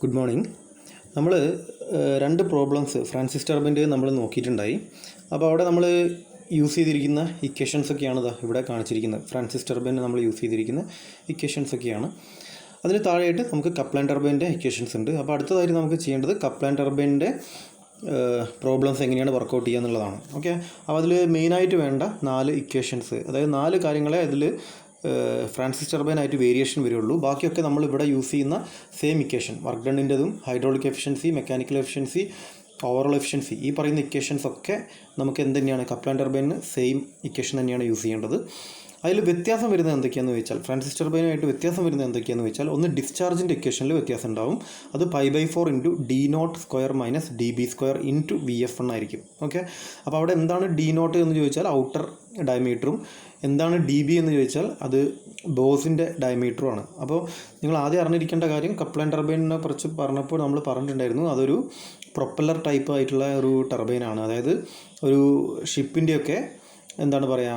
Good morning. നമ്മൾ രണ്ട് problems Francis ടർബൈൻ്റെ നമ്മൾ നോക്കിയിട്ടുണ്ടായി. അപ്പോൾ അവിടെ നമ്മൾ യൂസ് ചെയ്തിരിക്കുന്ന ഇക്വേഷൻസൊക്കെയാണ് ഇവിടെ കാണിച്ചിരിക്കുന്നത്. ഫ്രാൻസിസ് ടർബൈന് നമ്മൾ യൂസ് ചെയ്തിരിക്കുന്ന ഇക്വേഷൻസൊക്കെയാണ്. അതിന് താഴെയായിട്ട് നമുക്ക് കപ്ലാൻ ടർബൈൻ്റെ ഇക്വേഷൻസ് ഉണ്ട്. അപ്പോൾ അടുത്തതായിട്ട് നമുക്ക് ചെയ്യേണ്ടത് കപ്ലാൻ ടർബൈൻ്റെ പ്രോബ്ലംസ് എങ്ങനെയാണ് വർക്കൗട്ട് ചെയ്യുക എന്നുള്ളതാണ്. ഓക്കെ, അപ്പോൾ അതിൽ മെയിനായിട്ട് വേണ്ട 4 ഇക്വേഷൻസ്, അതായത് 4 കാര്യങ്ങളെ അതിൽ ഫ്രാൻസിസ് ടർബൈനായിട്ട് വേരിയേഷൻ വരുള്ളൂ. ബാക്കിയൊക്കെ നമ്മൾ ഇവിടെ യൂസ് ചെയ്യുന്ന സെയിം ഇക്വേഷൻ, വർക്ക് ഡണ്ണിൻ്റെതും hydraulic efficiency, mechanical efficiency, overall efficiency, ഈ പറയുന്ന ഇക്വേഷൻസ് ഒക്കെ നമുക്ക് എന്ത് തന്നെയാണ് കപ്ലാൻ ടർബൈനിന് സെയിം ഇക്വേഷൻ തന്നെയാണ് യൂസ് ചെയ്യേണ്ടത്. അതിൽ വ്യത്യാസം വരുന്നത് എന്തൊക്കെയാണെന്ന് വെച്ചാൽ, ഫ്രാൻസിസ് ടർബൈനായിട്ട് വ്യത്യാസം വരുന്നത് എന്തൊക്കെയാണെന്ന് വെച്ചാൽ, ഒന്ന് ഡിസ്ചാർജിൻ്റെ ഇക്വേഷനിൽ വ്യത്യാസം ഉണ്ടാവും. അത് π/4 × d0² - db² × vf1 ആയിരിക്കും. ഓക്കെ, അപ്പോൾ അവിടെ എന്താണ് d0 എന്ന് ചോദിച്ചാൽ ഔട്ടർ ഡയമീറ്ററും, എന്താണ് db എന്ന് ചോദിച്ചാൽ അത് ബോസിൻ്റെ ഡയമീറ്ററുമാണ്. അപ്പോൾ നിങ്ങൾ ആദ്യം അറിഞ്ഞിരിക്കേണ്ട കാര്യം, കപ്ലാൻ ടർബൈനിനെ കുറിച്ച് പറഞ്ഞപ്പോൾ നമ്മൾ പറഞ്ഞിട്ടുണ്ടായിരുന്നു, അതൊരു പ്രൊപ്പല്ലർ ടൈപ്പ് ആയിട്ടുള്ള ഒരു ടർബൈനാണ്. അതായത് ഒരു ഷിപ്പിൻ്റെയൊക്കെ എന്താണ് പറയുക,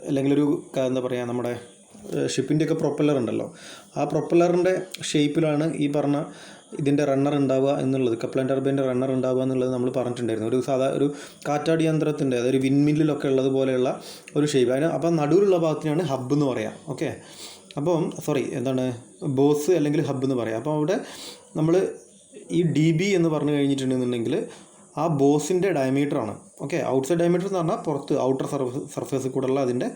അല്ലെങ്കിൽ ഒരു എന്താ പറയുക, നമ്മുടെ ഷിപ്പിൻ്റെയൊക്കെ പ്രൊപ്പല്ലർ ഉണ്ടല്ലോ, ആ പ്രൊപ്പല്ലറിൻ്റെ ഷേപ്പിലാണ് ഈ പറഞ്ഞ ഇതിൻ്റെ റണ്ണർ ഉണ്ടാവുക എന്നുള്ളത്, കപ്ലാൻ ടർബൈൻ്റെ റണ്ണർ ഉണ്ടാവുക എന്നുള്ളത് നമ്മൾ പറഞ്ഞിട്ടുണ്ടായിരുന്നു. ഒരു കാറ്റാടി യന്ത്രത്തിൻ്റെ, അതൊരു വിൻമില്ലിലൊക്കെ ഉള്ളതുപോലെയുള്ള ഒരു ഷേപ്പ്. അപ്പോൾ നടുവിലുള്ള ഭാഗത്തിനാണ് ഹബ്ബ് എന്ന് പറയാം. ഓക്കെ, അപ്പം ബോസ് അല്ലെങ്കിൽ ഹബ്ബ് എന്ന് പറയാം. അപ്പോൾ അവിടെ നമ്മൾ ഈ db എന്ന് പറഞ്ഞു കഴിഞ്ഞിട്ടുണ്ടെന്നുണ്ടെങ്കിൽ ആ ബോസിൻ്റെ ഡയമീറ്ററാണ്. ഓക്കെ, ഔട്ട്സൈഡ് ഡയമീറ്റർ എന്ന് പറഞ്ഞാൽ പുറത്ത് ഔട്ടർ സർഫേസിൽ കൂടെയുള്ള അതിൻ്റെ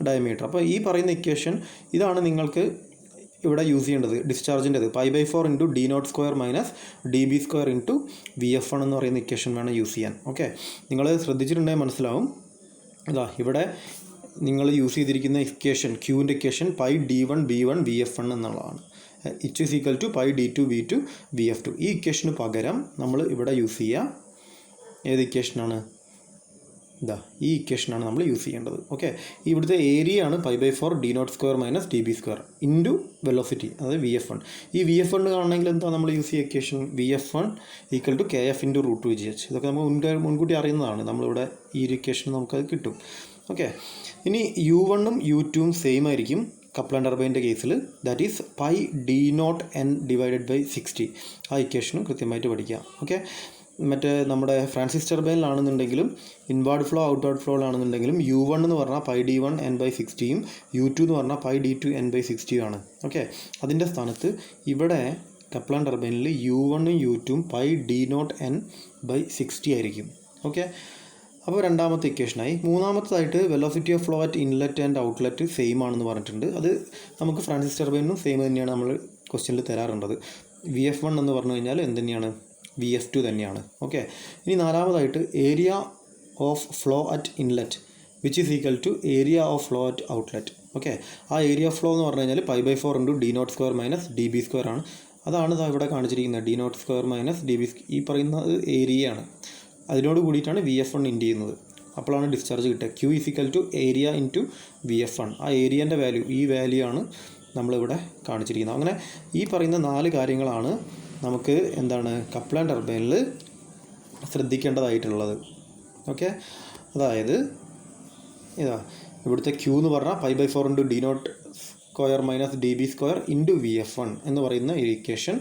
ഡയമീറ്റർ. അപ്പോൾ ഈ പറയുന്ന ഇക്വേഷൻ ഇതാണ് നിങ്ങൾക്ക് ഇവിടെ യൂസ് ചെയ്യേണ്ടത്, ഡിസ്ചാർജിൻ്റെത് π/4 × d0² - db² × vf1 എന്ന് പറയുന്ന ഇക്വേഷൻ വേണം യൂസ് ചെയ്യാൻ. ഓക്കെ, നിങ്ങൾ ശ്രദ്ധിച്ചിട്ടുണ്ടെങ്കിൽ മനസ്സിലാവും. ഇവിടെ നിങ്ങൾ യൂസ് ചെയ്തിരിക്കുന്ന equation, ക്യൂവിൻ്റെ equation πd1 b1 vf1 എന്നുള്ളതാണ്. It is equal to πd2 b2 vf2. ഈ ഇക്വേഷന് പകരം നമ്മൾ ഇവിടെ യൂസ് ചെയ്യുക ഏത് ഇക്വേഷനാണ്? ഈ ഇക്വേഷനാണ് നമ്മൾ യൂസ് ചെയ്യേണ്ടത്. ഓക്കെ, ഇവിടുത്തെ ഏരിയയാണ് π/4 d0² - db² ഇൻറ്റു വെലോസിറ്റി, അതായത് vf1. ഈ vf1 കാണണമെങ്കിൽ എന്താ നമ്മൾ യൂസ് ചെയ്യുക ഇക്വേഷൻ? vf1 = kf × √2gh. ഇതൊക്കെ നമുക്ക് മുൻകൂട്ടി അറിയുന്നതാണ്. നമ്മളിവിടെ ഈ ഒരു ഇക്വേഷൻ നമുക്കത് കിട്ടും. ഓക്കെ, ഇനി u1ഉം u2ഉം സെയിം ആയിരിക്കും കപ്ലാൻ ടർബൈൻ്റെ കേസിൽ. That is πd0n / 60. ആ ഇക്വേഷനും കൃത്യമായിട്ട് പഠിക്കുക. ഓക്കെ, മറ്റേ നമ്മുടെ ഫ്രാൻസിസ് ടർബൈനിലാണെന്നുണ്ടെങ്കിലും ഇൻവാർഡ് ഫ്ലോ ഔട്ട്വാർഡ് ഫ്ലോയിലാണെന്നുണ്ടെങ്കിലും u1 എന്ന് പറഞ്ഞാൽ πd1n/60ഉം u2 എന്ന് പറഞ്ഞാൽ πd2n/60 ആണ്. ഓക്കെ, അതിൻ്റെ സ്ഥാനത്ത് ഇവിടെ കപ്ലാൻ ടർബൈനിൽ u1ഉം u2ഉം πd0n/60 ആയിരിക്കും. ഓക്കെ, അപ്പോൾ രണ്ടാമത്തെ ഇക്വേഷനായി. മൂന്നാമത്തേതായിട്ട് velocity of flow at inlet and outlet same ആണെന്ന് പറഞ്ഞിട്ടുണ്ട്. അത് നമുക്ക് ഫ്രാൻസിസ് ടർബൈനും സെയിം തന്നെയാണ് നമ്മൾ ക്വസ്റ്റ്യനിൽ തരാറുള്ളത്. vf1 എന്ന് പറഞ്ഞു കഴിഞ്ഞാൽ എന്ത് തന്നെയാണ്? vf2 തന്നെയാണ്. ഓക്കെ, ഇനി നാലാമതായിട്ട് area of flow at inlet which is equal to area of flow at outlet. Okay, ആ ഏരിയ ഓഫ് ഫ്ലോ എന്ന് പറഞ്ഞു കഴിഞ്ഞാൽ π/4 × d0² - db² ആണ്. അതാണ് ഇവിടെ കാണിച്ചിരിക്കുന്നത്, d0² - db. ഈ പറയുന്നത് ഏരിയയാണ്, അതിനോട് കൂടിയിട്ടാണ് vf1 ഇൻറ്റ് ചെയ്യുന്നത്. അപ്പോഴാണ് ഡിസ്ചാർജ് കിട്ടുക. q = area × vf1. ആ ഏരിയൻ്റെ വാല്യൂ, ഈ വാല്യൂ ആണ് നമ്മളിവിടെ കാണിച്ചിരിക്കുന്നത്. അങ്ങനെ ഈ പറയുന്ന 4 കാര്യങ്ങളാണ് നമുക്ക് കപ്ലാൻ ടർബൈനിൽ ശ്രദ്ധിക്കേണ്ടതായിട്ടുള്ളത്. ഓക്കെ, അതായത് ഇവിടുത്തെ q എന്ന് പറഞ്ഞാൽ π/4 × d0² - db² × vf1 എന്ന് പറയുന്ന ഈ ഇക്വേഷൻ.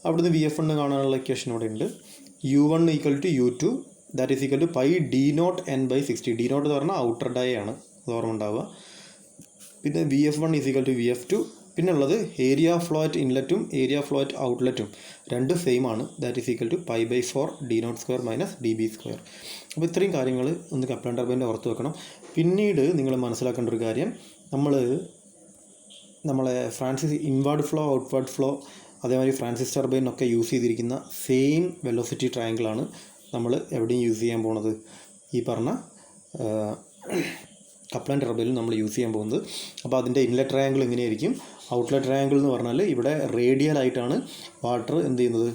അവിടുന്ന് vf1 കാണാനുള്ള ഇക്വേഷൻ ഇവിടെ ഉണ്ട്. u1 = u2, that is equal to πd0n/60. d0 എന്ന് പറഞ്ഞാൽ ഔട്ടർ ഡൈ ആണ്, അത് ഓർമ്മ ഉണ്ടാവുക. പിന്നെ vf1 = vf2. പിന്നെ ഉള്ളത് ഏരിയ ഫ്ലോ അറ്റ് ഇൻലെറ്റും ഏരിയ ഫ്ലോ അറ്റ് ഔട്ട്ലെറ്റും രണ്ടും സെയിം ആണ്. That is equal to π/4 d0² - db². അപ്പോൾ ഇത്രയും കാര്യങ്ങൾ ഒന്ന് കപ്ലാൻ ടർബൈൻ്റെ ഓർത്ത് വെക്കണം. പിന്നീട് നിങ്ങൾ മനസ്സിലാക്കേണ്ട ഒരു കാര്യം, നമ്മളെ Francis inward flow outward flow അതേമാതിരി ഫ്രാൻസിസ് ടർബൈനൊക്കെ യൂസ് ചെയ്തിരിക്കുന്ന സെയിം വെലോസിറ്റി ട്രയാങ്കിളാണ് നമ്മൾ എവിടെയും യൂസ് ചെയ്യാൻ പോകുന്നത്. ഈ പറഞ്ഞ കപ്ലാൻ ടർബൈനിൽ നമ്മൾ യൂസ് ചെയ്യാൻ പോകുന്നത്. അപ്പോൾ അതിൻ്റെ ഇൻലെറ്റ് ട്രയാങ്കിൾ എങ്ങനെയായിരിക്കും? ഔട്ട്ലെറ്റ് ട്രയാങ്കിൾ എന്ന് പറഞ്ഞാൽ ഇവിടെ റേഡിയലായിട്ടാണ് വാട്ടർ എന്ത് ചെയ്യുന്നത്,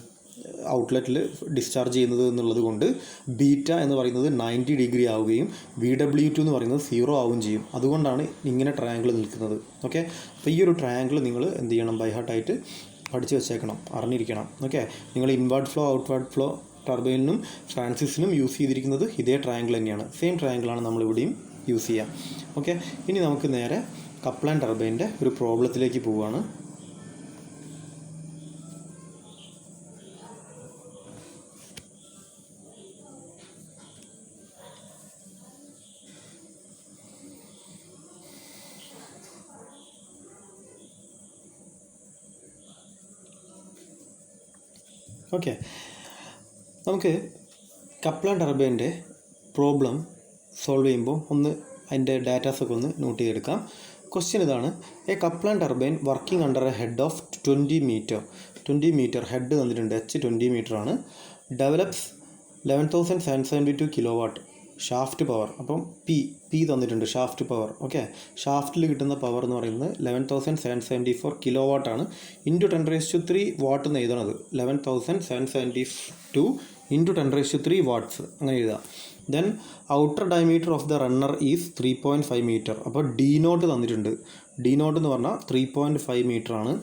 ഔട്ട്ലെറ്റിൽ ഡിസ്ചാർജ് ചെയ്യുന്നത് എന്നുള്ളത് കൊണ്ട് ബീറ്റ എന്ന് പറയുന്നത് 90 ഡിഗ്രി ആവുകയും VW2 എന്ന് പറയുന്നത് 0 ആവുകയും ചെയ്യും. അതുകൊണ്ടാണ് ഇങ്ങനെ ട്രയാങ്കിൾ നിൽക്കുന്നത്. ഓക്കെ, അപ്പോൾ ഈ ഒരു ട്രയാങ്കിൾ നിങ്ങൾ എന്ത് ചെയ്യണം? ബൈഹാർട്ടായിട്ട് പഠിച്ച് വെച്ചേക്കണം, അറിഞ്ഞിരിക്കണം. ഓക്കെ, നിങ്ങൾ ഇൻവാർഡ് ഫ്ലോ ഔട്ട്വാർഡ് ഫ്ലോ ടർബൈനിനും ഫ്രാൻസിസിനും യൂസ് ചെയ്തിരിക്കുന്നത് ഇതേ ട്രയാങ്കിൾ തന്നെയാണ്. സെയിം ട്രയാങ്കിളാണ് നമ്മളിവിടെയും യൂസ് ചെയ്യുക. ഓക്കെ, ഇനി നമുക്ക് നേരെ കപ്ലാൻ ടർബൈൻ്റെ ഒരു പ്രോബ്ലത്തിലേക്ക് പോവുകയാണ്. ഓക്കെ, നമുക്ക് കപ്ലാൻ ടർബൈൻ്റെ പ്രോബ്ലം സോൾവ് ചെയ്യുമ്പോൾ ഒന്ന് അതിൻ്റെ ഡാറ്റാസൊക്കെ ഒന്ന് നോട്ട് ചെയ്തെടുക്കാം. ക്വസ്റ്റ്യൻ ഇതാണ്: a Kaplan turbine working under a head of 20 metre head തന്നിട്ടുണ്ട്, H 20 മീറ്റർ ആണ്. Develops 11,772 kilowatt shaft power. അപ്പം പി തന്നിട്ടുണ്ട്, ഷാഫ്റ്റ് പവർ. ഓക്കെ, ഷാഫ്റ്റിൽ കിട്ടുന്ന പവർ എന്ന് പറയുന്നത് 11,774 കിലോ വാട്ടാണ്. ഇൻറ്റു 10⁻³ വാട്ട് എന്ന് എഴുതണത് 11,772 ഇൻറ്റു 10⁻³ വാട്ട്സ് അങ്ങനെ എഴുതാം. Then outer diameter of the runner is 3.5 metre. അപ്പോൾ ഡി നോട്ട് തന്നിട്ടുണ്ട്. ഡി നോട്ട് എന്ന് പറഞ്ഞാൽ 3.5 മീറ്റർ ആണ്.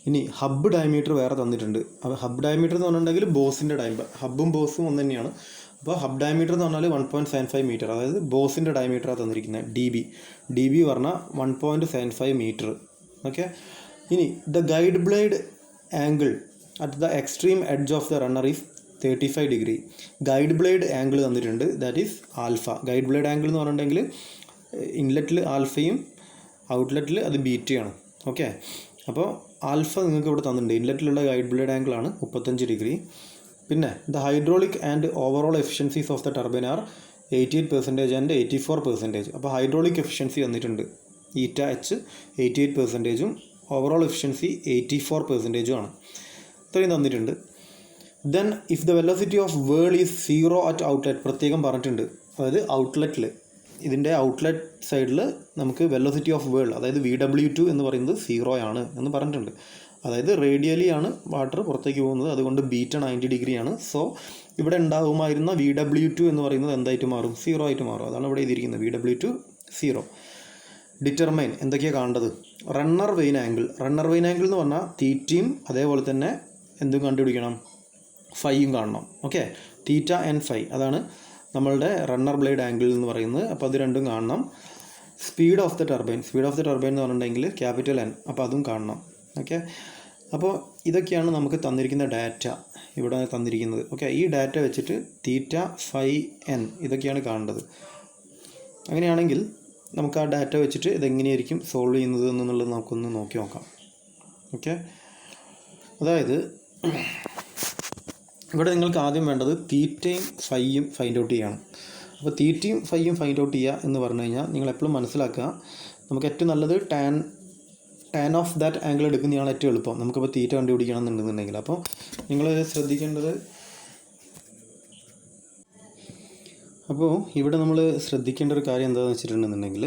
ഇനി ഹബ്ബ് ഡയമീറ്റർ വേറെ തന്നിട്ടുണ്ട്. അപ്പോൾ ഹബ്ബ് ഡയമീറ്റർ എന്ന് പറഞ്ഞിട്ടുണ്ടെങ്കിൽ ബോസിൻ്റെ ഹബ്ബും ബോസും ഒന്ന് തന്നെയാണ്. അപ്പോൾ ഹബ് ഡയമീറ്റർ എന്ന് പറഞ്ഞാൽ 1.75 മീറ്റർ, അതായത് ബോസിൻ്റെ ഡയമീറ്ററാണ് തന്നിരിക്കുന്നത്. ഡി ബി പറഞ്ഞാൽ 1.75 മീറ്റർ. ഓക്കെ, ഇനി the guide blade angle at the extreme edge of the runner is 35 degree. Guide blade angle തന്നിട്ടുണ്ട്, that is alpha. Guide blade angle എന്ന് പറഞ്ഞിട്ടുണ്ടെങ്കിൽ ഇൻലെറ്റിൽ ആൽഫയും ഔട്ട്ലെറ്റിൽ അത് ബീറ്റയാണ്. ഓക്കെ, അപ്പോൾ ആൽഫ നിങ്ങൾക്ക് ഇവിടെ തന്നിട്ടുണ്ട്. ഇൻലെറ്റിലുള്ള ഗൈഡ് ബ്ലേഡ് ആംഗിളാണ് 35 ഡിഗ്രി. പിന്നെ the hydraulic and overall efficiencies of the turbine are 88% and 84%. അപ്പോൾ ഹൈഡ്രോളിക് എഫിഷ്യൻസി തന്നിട്ടുണ്ട്, ഈറ്റ എച്ച് 88%, ഓവറോൾ എഫിഷ്യൻസി 84% ആണ്. ഇത്രയും തന്നിട്ടുണ്ട്. Then if the velocity of വേൾ is 0 at outlet, പ്രത്യേകം പറഞ്ഞിട്ടുണ്ട്. അതായത് ഔട്ട്ലെറ്റിൽ, ഇതിൻ്റെ ഔട്ട്ലെറ്റ് സൈഡിൽ നമുക്ക് വെലോസിറ്റി ഓഫ് വേൾ, അതായത് VW2 എന്ന് പറയുന്നത് 0 ആണ് എന്ന് പറഞ്ഞിട്ടുണ്ട്. അതായത് റേഡിയലി ആണ് വാട്ടർ പുറത്തേക്ക് പോകുന്നത്, അതുകൊണ്ട് ബീറ്റ 90 ഡിഗ്രിയാണ്. സോ ഇവിടെ ഉണ്ടാകുമായിരുന്ന VW2 എന്ന് പറയുന്നത് എന്തായിട്ട് മാറും? 0 ആയിട്ട് മാറും. അതാണ് ഇവിടെ എഴുതിയിരിക്കുന്നത്, VW2 0. ഡിറ്റർമൈൻ എന്തൊക്കെയാണ് കാണേണ്ടത്? റണ്ണർ വെയിൻ ആംഗിൾ എന്ന് പറഞ്ഞാൽ തീറ്റയും അതേപോലെ തന്നെ എന്തും കണ്ടുപിടിക്കണം, ഫൈയും കാണണം. ഓക്കെ, തീറ്റ ആൻഡ് ഫൈ, അതാണ് നമ്മളുടെ റണ്ണർ ബ്ലേഡ് ആംഗിൾ എന്ന് പറയുന്നത്. അപ്പോൾ അത് രണ്ടും കാണണം. സ്പീഡ് ഓഫ് ദ ടർബൈൻ എന്ന് പറഞ്ഞിട്ടുണ്ടെങ്കിൽ ക്യാപിറ്റൽ N, അപ്പോൾ അതും കാണണം. ഓക്കെ, അപ്പോൾ ഇതൊക്കെയാണ് നമുക്ക് തന്നിരിക്കുന്ന ഡാറ്റ ഇവിടെ തന്നിരിക്കുന്നത്. ഓക്കെ, ഈ ഡാറ്റ വെച്ചിട്ട് തീറ്റ, ഫൈ, N ഇതൊക്കെയാണ് കാണേണ്ടത്. അങ്ങനെയാണെങ്കിൽ നമുക്ക് ആ ഡാറ്റ വെച്ചിട്ട് ഇതെങ്ങനെയായിരിക്കും സോൾവ് ചെയ്യുന്നത് എന്നുള്ളത് നമുക്കൊന്ന് നോക്കി നോക്കാം. ഓക്കെ, അതായത് ഇവിടെ നിങ്ങൾക്ക് ആദ്യം വേണ്ടത് തീറ്റയും ഫൈയും ഫൈൻഡ് ഔട്ട് ചെയ്യണം. അപ്പോൾ തീറ്റയും ഫൈയും ഫൈൻഡ് ഔട്ട് ചെയ്യുക എന്ന് പറഞ്ഞു കഴിഞ്ഞാൽ നിങ്ങൾ എപ്പോഴും മനസ്സിലാക്കുക, നമുക്ക് ഏറ്റവും നല്ലത് ടാൻ ഓഫ് ദാറ്റ് ആംഗിൾ എടുക്കുന്നതാണ് ഏറ്റവും എളുപ്പം. നമുക്കിപ്പോൾ തീറ്റ കണ്ടുപിടിക്കണം എന്നുണ്ടെന്നുണ്ടെങ്കിൽ. അപ്പോൾ നിങ്ങൾ ശ്രദ്ധിക്കേണ്ടത്, അപ്പോൾ ഇവിടെ നമ്മൾ ശ്രദ്ധിക്കേണ്ട ഒരു കാര്യം എന്താണെന്ന് വെച്ചിട്ടുണ്ടെന്നുണ്ടെങ്കിൽ,